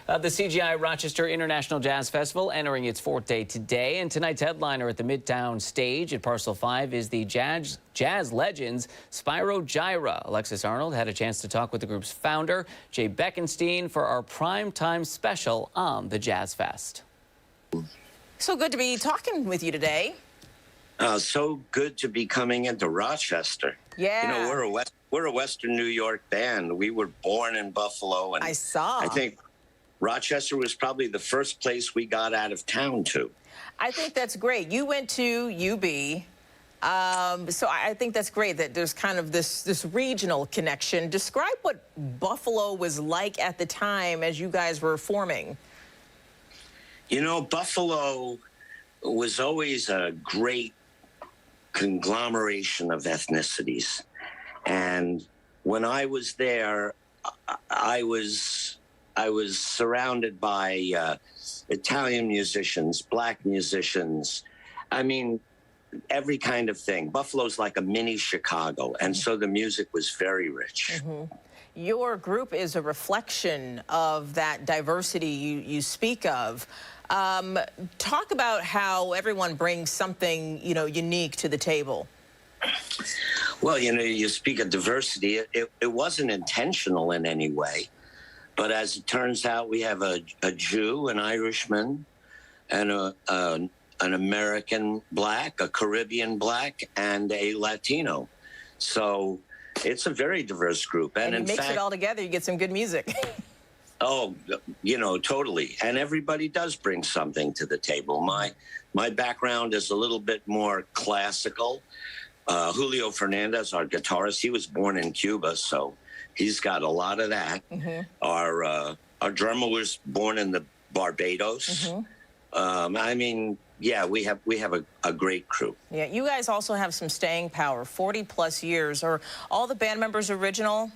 The CGI Rochester International Jazz Festival entering its fourth day today, and tonight's headliner at the Midtown stage at Parcel 5 is the jazz legends Spyro Gyra. Alexis Arnold had a chance to talk with the group's founder, Jay Beckenstein, for our primetime special on the Jazz Fest. So good to be talking with you today. So good to be coming into Rochester. Yeah. You know, we're a Western New York band. We were born in Buffalo, and I saw. I think Rochester was probably the first place we got out of town to. I think that's great. You went to UB. So I think that's great that there's kind of this regional connection. Describe what Buffalo was like at the time as you guys were forming. You know, Buffalo was always a great conglomeration of ethnicities. And when I was there, I was surrounded by Italian musicians, black musicians. I mean, every kind of thing. Buffalo's like a mini Chicago, and so the music was very rich. Mm-hmm. Your group is a reflection of that diversity you speak of. Talk about how everyone brings something, unique to the table. Well, you speak of diversity. It wasn't intentional in any way. But as it turns out, we have a Jew, an Irishman, and an American black, a Caribbean black, and a Latino. So it's a very diverse group. And in fact, mix it all together, you get some good music. Oh, totally. And everybody does bring something to the table. My background is a little bit more classical. Julio Fernandez, our guitarist, he was born in Cuba, so he's got a lot of that. Mm-hmm. Our drummer was born in the Barbados. Mm-hmm. I mean, yeah, we have a great crew. Yeah, you guys also have some staying power, 40+ years. Are all the band members original?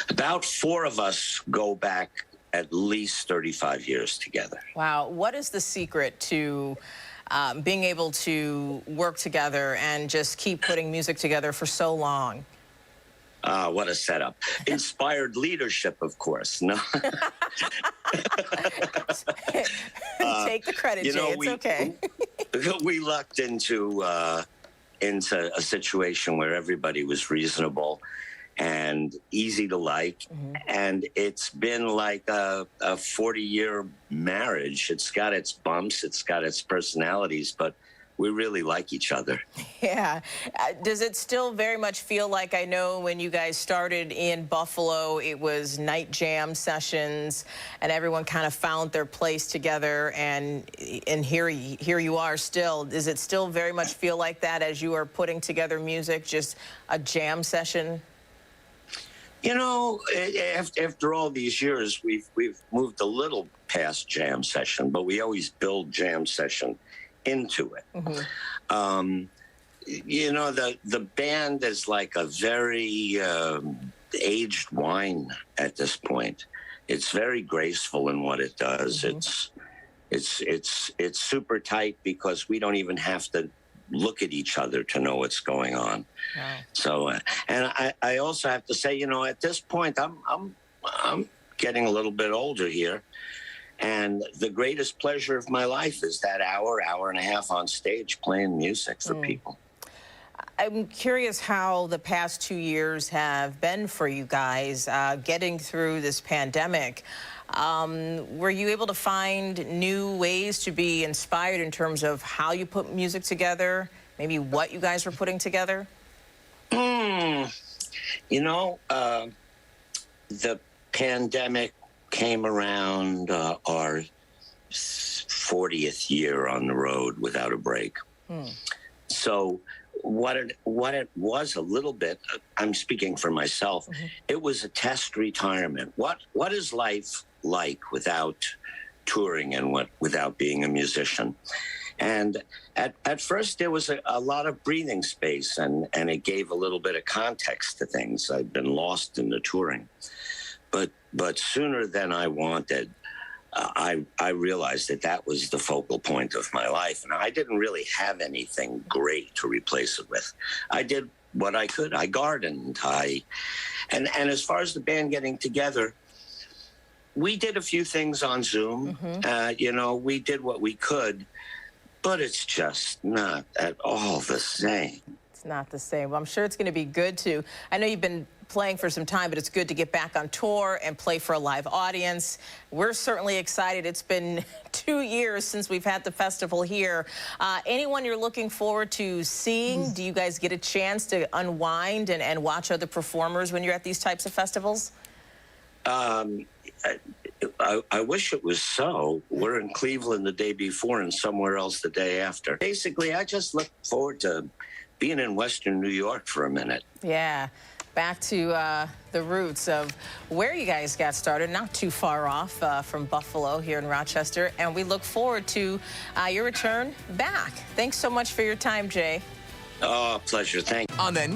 About 4 of us go back at least 35 years together. Wow. What is the secret to being able to work together and just keep putting music together for so long? What a setup. Inspired leadership, of course. No. Take the credit, Jay. It's okay. We lucked into a situation where everybody was reasonable and easy to like. Mm-hmm. And it's been like a 40-year marriage. It's got its bumps, it's got its personalities, but we really like each other. Yeah. Does it still very much feel like, I know when you guys started in Buffalo, it was night jam sessions and everyone kind of found their place together, and here you are still. Does it still very much feel like that as you are putting together music, just a jam session? You know, after all these years, we've moved a little past jam session, but we always build jam session into it. Mm-hmm. The band is like a very aged wine at this point. It's very graceful in what it does. Mm-hmm. It's super tight because we don't even have to look at each other to know what's going on. Wow. So, and I also have to say, at this point, I'm getting a little bit older here. And the greatest pleasure of my life is that hour and a half on stage playing music for people. I'm curious how the past 2 years have been for you guys, getting through this pandemic. Were you able to find new ways to be inspired in terms of how you put music together, maybe what you guys were putting together? The pandemic came around our 40th year on the road without a break. So what it was a little bit, I'm speaking for myself, mm-hmm. It was a test retirement. What is life like without touring and without being a musician? And at first there was a lot of breathing space, and it gave a little bit of context to things. I'd been lost in the touring. But sooner than I wanted, I realized that was the focal point of my life. And I didn't really have anything great to replace it with. I did what I could. I gardened. And as far as the band getting together, we did a few things on Zoom. You know, we did what we could, but it's just not at all the same. It's not the same. Well, I'm sure it's going to be good to. I know you've been playing for some time, but it's good to get back on tour and play for a live audience. We're certainly excited. It's been 2 years since we've had the festival here. Anyone you're looking forward to seeing? Do you guys get a chance to unwind and watch other performers when you're at these types of festivals? I wish it was so. We're in Cleveland the day before and somewhere else the day after. Basically, I just look forward to being in Western New York for a minute. Yeah. Back to the roots of where you guys got started, not too far off from Buffalo here in Rochester. And we look forward to your return back. Thanks so much for your time, Jay. Oh, pleasure. Thank you. On the